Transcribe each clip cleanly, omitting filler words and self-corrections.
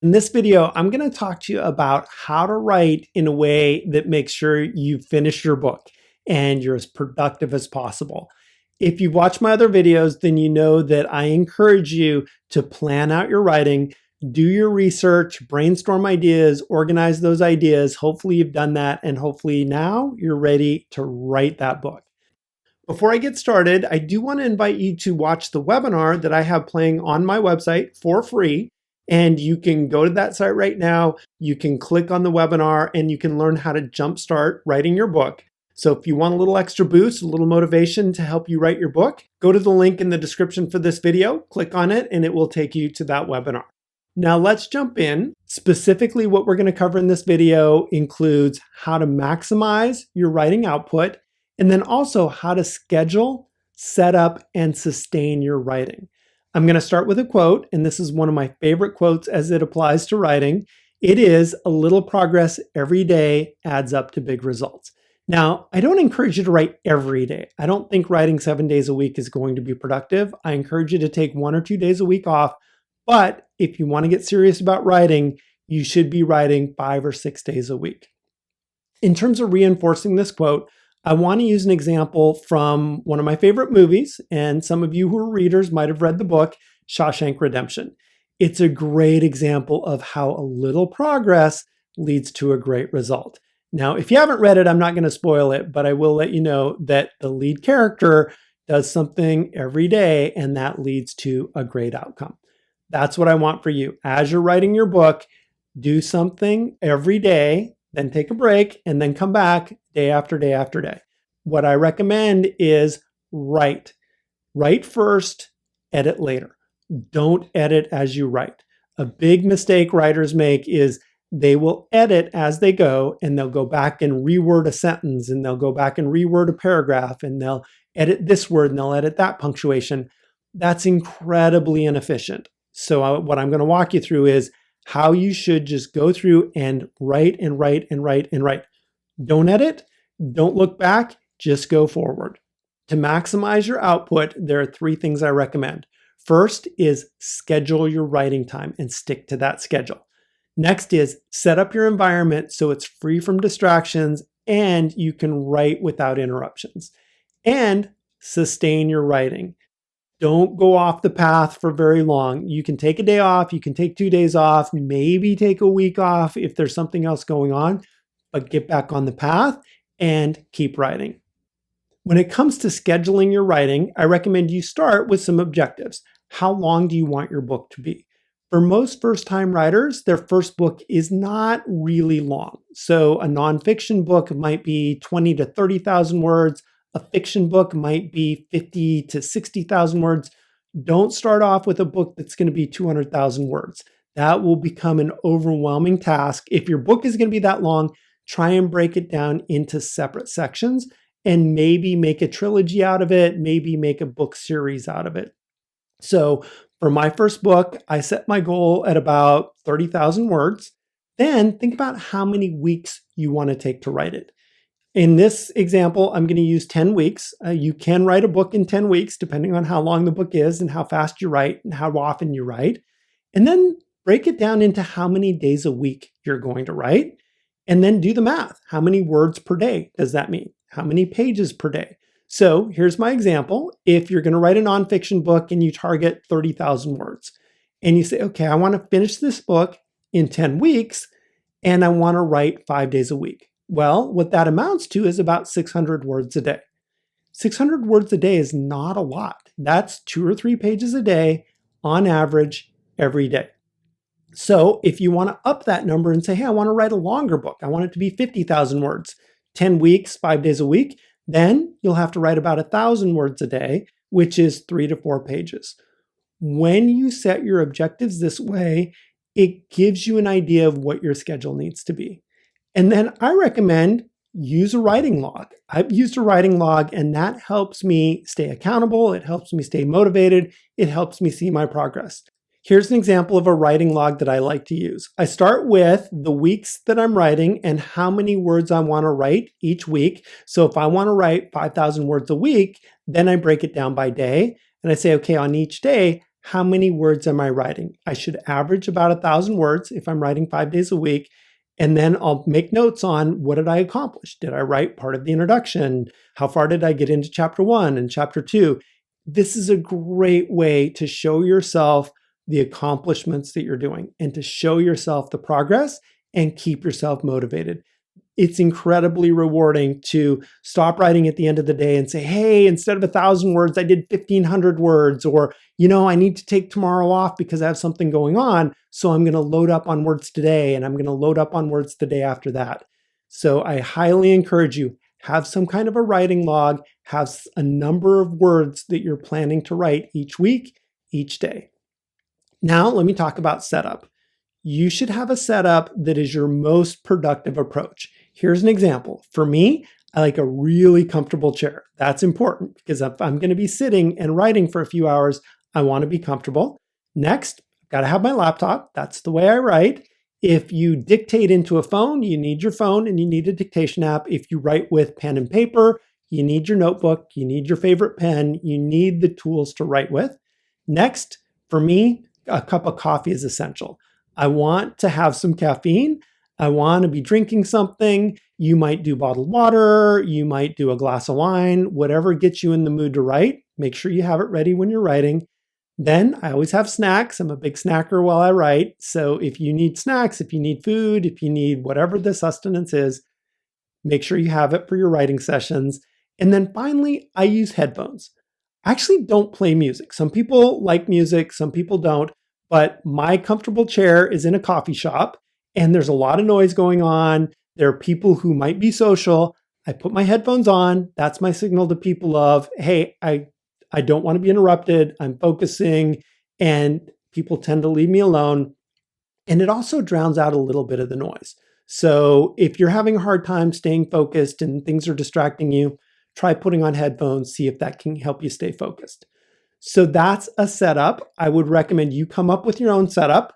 In this video, I'm going to talk to you about how to write in a way that makes sure you finish your book and you're as productive as possible. If you've watched my other videos, then you know that I encourage you to plan out your writing, do your research, brainstorm ideas, organize those ideas. Hopefully you've done that, and hopefully now you're ready to write that book. Before I get started, I do want to invite you to watch the webinar that I have playing on my website for free. And you can go to that site right now. You can click on the webinar and you can learn how to jumpstart writing your book. So if you want a little extra boost, a little motivation to help you write your book, go to the link in the description for this video, click on it, and it will take you to that webinar. Now let's jump in. Specifically, what we're going to cover in this video includes how to maximize your writing output, and then also how to schedule, set up, and sustain your writing. I'm going to start with a quote, and this is one of my favorite quotes as it applies to writing. It is, "A little progress every day adds up to big results." Now, I don't encourage you to write every day. I don't think writing 7 days a week is going to be productive. I encourage you to take 1 or 2 days a week off. But if you want to get serious about writing, you should be writing 5 or 6 days a week. In terms of reinforcing this quote, I want to use an example from one of my favorite movies, and some of you who are readers might have read the book, Shawshank Redemption. It's a great example of how a little progress leads to a great result. Now, if you haven't read it, I'm not going to spoil it, but I will let you know that the lead character does something every day, and that leads to a great outcome. That's what I want for you. As you're writing your book, do something every day, then take a break, and then come back day after day after day. What I recommend is write. Write first, edit later. Don't edit as you write. A big mistake writers make is they will edit as they go, and they'll go back and reword a sentence, and they'll go back and reword a paragraph, and they'll edit this word, and they'll edit that punctuation. That's incredibly inefficient. So what I'm going to walk you through is how you should just go through and write and write and write and write. Don't edit. Don't look back. Just go forward. To maximize your output, there are 3 things I recommend. First is schedule your writing time and stick to that schedule. Next is set up your environment so it's free from distractions and you can write without interruptions. And sustain your writing. Don't go off the path for very long. You can take a day off, you can take 2 days off, maybe take a week off if there's something else going on, but get back on the path and keep writing. When it comes to scheduling your writing, I recommend you start with some objectives. How long do you want your book to be? For most first-time writers, their first book is not really long. So a nonfiction book might be 20 to 30,000 words. A fiction book might be 50 to 60,000 words. Don't start off with a book that's going to be 200,000 words. That will become an overwhelming task. If your book is going to be that long, try and break it down into separate sections and maybe make a trilogy out of it, maybe make a book series out of it. So for my first book, I set my goal at about 30,000 words. Then think about how many weeks you want to take to write it. In this example, I'm going to use 10 weeks. You can write a book in 10 weeks, depending on how long the book is and how fast you write and how often you write. And then break it down into how many days a week you're going to write. And then do the math. How many words per day does that mean? How many pages per day? So here's my example. If you're going to write a nonfiction book and you target 30,000 words, and you say, okay, I want to finish this book in 10 weeks, and I want to write 5 days a week. Well, what that amounts to is about 600 words a day. 600 words a day is not a lot. That's 2 or 3 pages a day on average every day. So if you want to up that number and say, hey, I want to write a longer book. I want it to be 50,000 words, 10 weeks, 5 days a week. Then you'll have to write about 1,000 words a day, which is 3 to 4 pages. When you set your objectives this way, it gives you an idea of what your schedule needs to be. And then I recommend use a writing log. I've used a writing log, and that helps me stay accountable. It helps me stay motivated. It helps me see my progress. Here's an example of a writing log that I like to use. I start with the weeks that I'm writing and how many words I want to write each week. So if I want to write 5,000 words a week, then I break it down by day. And I say, okay, on each day, how many words am I writing? I should average about 1,000 words if I'm writing 5 days a week. And then I'll make notes on what did I accomplish? Did I write part of the introduction? How far did I get into chapter 1 and chapter 2? This is a great way to show yourself the accomplishments that you're doing and to show yourself the progress and keep yourself motivated. It's incredibly rewarding to stop writing at the end of the day and say, hey, instead of 1,000 words, I did 1,500 words, or, I need to take tomorrow off because I have something going on. So I'm going to load up on words today and I'm going to load up on words the day after that. So I highly encourage you, have some kind of a writing log, have a number of words that you're planning to write each week, each day. Now, let me talk about setup. You should have a setup that is your most productive approach. Here's an example. For me, I like a really comfortable chair. That's important because if I'm going to be sitting and writing for a few hours, I want to be comfortable. Next, I've got to have my laptop. That's the way I write. If you dictate into a phone, you need your phone and you need a dictation app. If you write with pen and paper, you need your notebook, you need your favorite pen, you need the tools to write with. Next, for me, a cup of coffee is essential. I want to have some caffeine. I want to be drinking something. You might do bottled water. You might do a glass of wine, whatever gets you in the mood to write. Make sure you have it ready when you're writing. Then I always have snacks. I'm a big snacker while I write. So if you need snacks, if you need food, if you need whatever the sustenance is, make sure you have it for your writing sessions. And then finally, I use headphones. I actually don't play music. Some people like music, some people don't. But my comfortable chair is in a coffee shop and there's a lot of noise going on. There are people who might be social. I put my headphones on. That's my signal to people of, hey, I don't want to be interrupted. I'm focusing, and people tend to leave me alone. And it also drowns out a little bit of the noise. So if you're having a hard time staying focused and things are distracting you, try putting on headphones, see if that can help you stay focused. So that's a setup. I would recommend you come up with your own setup.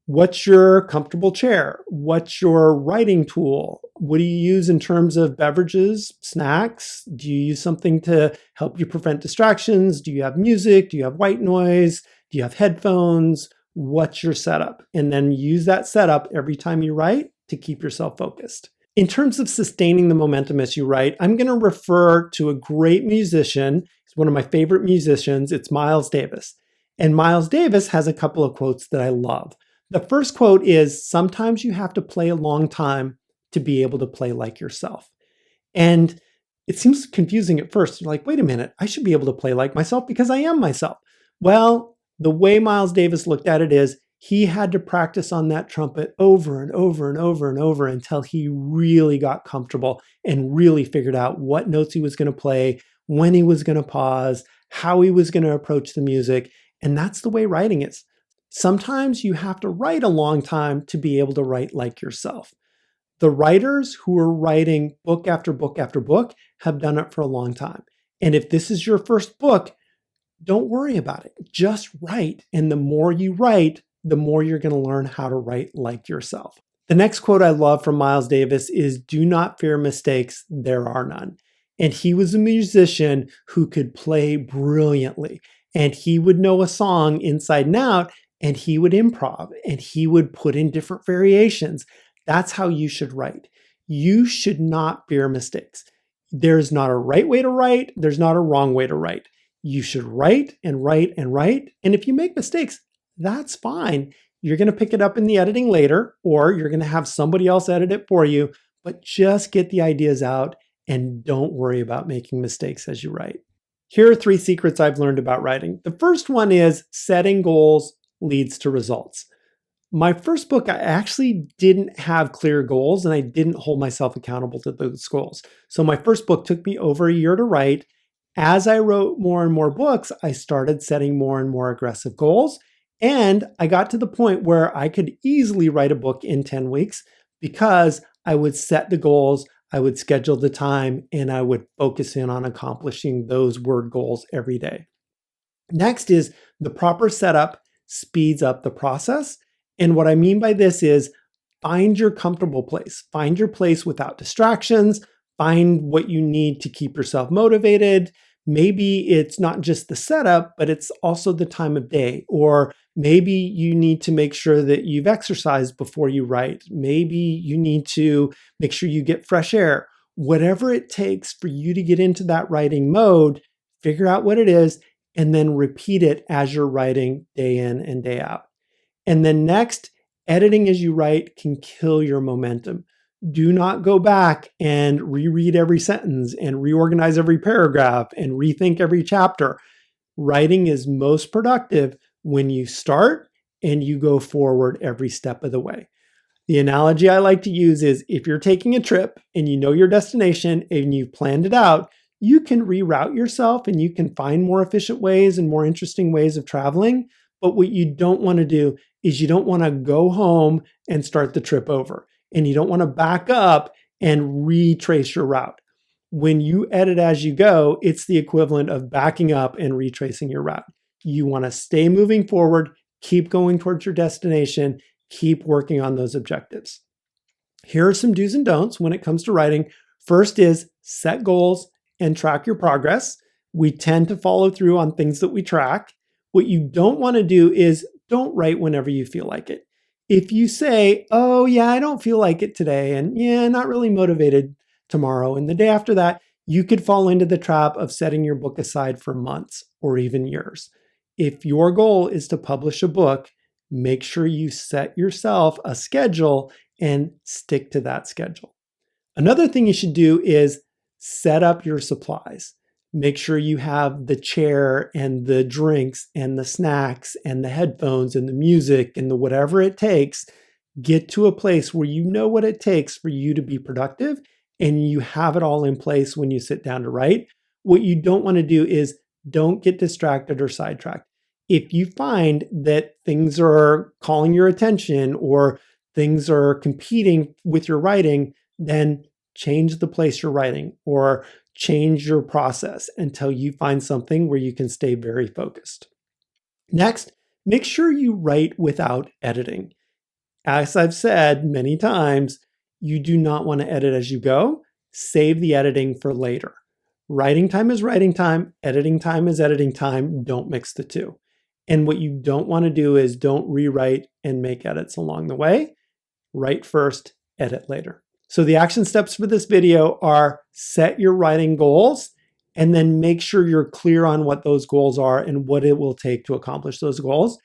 What's your comfortable chair? What's your writing tool? What do you use in terms of beverages, snacks? Do you use something to help you prevent distractions? Do you have music? Do you have white noise? Do you have headphones? What's your setup? And then use that setup every time you write to keep yourself focused. In terms of sustaining the momentum as you write, I'm going to refer to a great musician. He's one of my favorite musicians. It's Miles Davis. And Miles Davis has a couple of quotes that I love. The first quote is, sometimes you have to play a long time to be able to play like yourself. And it seems confusing at first. You're like, wait a minute, I should be able to play like myself because I am myself. Well, the way Miles Davis looked at it is, he had to practice on that trumpet over and over and over and over until he really got comfortable and really figured out what notes he was going to play, when he was going to pause, how he was going to approach the music. And that's the way writing is. Sometimes you have to write a long time to be able to write like yourself. The writers who are writing book after book after book have done it for a long time. And if this is your first book, don't worry about it. Just write. And the more you write, the more you're going to learn how to write like yourself. The next quote I love from Miles Davis is, do not fear mistakes, there are none. And he was a musician who could play brilliantly. And he would know a song inside and out, and he would improv, and he would put in different variations. That's how you should write. You should not fear mistakes. There's not a right way to write. There's not a wrong way to write. You should write and write and write. And if you make mistakes, that's fine. You're going to pick it up in the editing later, or you're going to have somebody else edit it for you, but just get the ideas out and don't worry about making mistakes as you write. Here are 3 secrets I've learned about writing. The first one is setting goals leads to results. My first book, I actually didn't have clear goals and I didn't hold myself accountable to those goals. So my first book took me over a year to write. As I wrote more and more books, I started setting more and more aggressive goals. And I got to the point where I could easily write a book in 10 weeks because I would set the goals, I would schedule the time, and I would focus in on accomplishing those word goals every day. Next is the proper setup speeds up the process. And what I mean by this is find your comfortable place. Find your place without distractions. Find what you need to keep yourself motivated. Maybe it's not just the setup, but it's also the time of day. Or maybe you need to make sure that you've exercised before you write. Maybe you need to make sure you get fresh air. Whatever it takes for you to get into that writing mode, figure out what it is, and then repeat it as you're writing day in and day out. And then next, editing as you write can kill your momentum. Do not go back and reread every sentence and reorganize every paragraph and rethink every chapter. Writing is most productive when you start and you go forward every step of the way. The analogy I like to use is if you're taking a trip and you know your destination and you've planned it out, you can reroute yourself and you can find more efficient ways and more interesting ways of traveling. But what you don't want to do is you don't want to go home and start the trip over. And you don't want to back up and retrace your route. When you edit as you go, it's the equivalent of backing up and retracing your route. You want to stay moving forward, keep going towards your destination, keep working on those objectives. Here are some do's and don'ts when it comes to writing. First is set goals and track your progress. We tend to follow through on things that we track. What you don't want to do is don't write whenever you feel like it. If you say, oh yeah, I don't feel like it today, and yeah, not really motivated tomorrow, and the day after that, you could fall into the trap of setting your book aside for months or even years. If your goal is to publish a book, make sure you set yourself a schedule and stick to that schedule. Another thing you should do is set up your supplies. Make sure you have the chair and the drinks and the snacks and the headphones and the music and the whatever it takes. Get to a place where you know what it takes for you to be productive and you have it all in place when you sit down to write. What you don't want to do is don't get distracted or sidetracked. If you find that things are calling your attention or things are competing with your writing, then change the place you're writing or change your process until you find something where you can stay very focused. Next, make sure you write without editing. As I've said many times, you do not want to edit as you go. Save the editing for later. Writing time is writing time. Editing time is editing time. Don't mix the two. And what you don't want to do is don't rewrite and make edits along the way. Write first, edit later. So the action steps for this video are set your writing goals and then make sure you're clear on what those goals are and what it will take to accomplish those goals.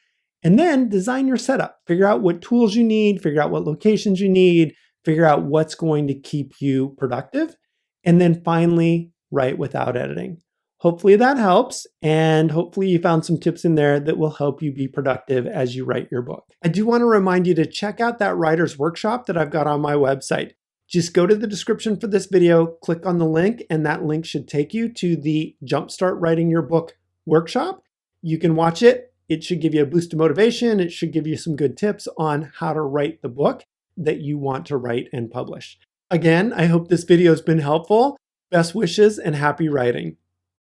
And then design your setup. Figure out what tools you need, figure out what locations you need, figure out what's going to keep you productive. And then finally, write without editing. Hopefully that helps, and hopefully you found some tips in there that will help you be productive as you write your book. I do want to remind you to check out that writer's workshop that I've got on my website. Just go to the description for this video, click on the link, and that link should take you to the Jumpstart Writing Your Book workshop. You can watch it. It should give you a boost of motivation. It should give you some good tips on how to write the book that you want to write and publish. Again, I hope this video has been helpful. Best wishes and happy writing.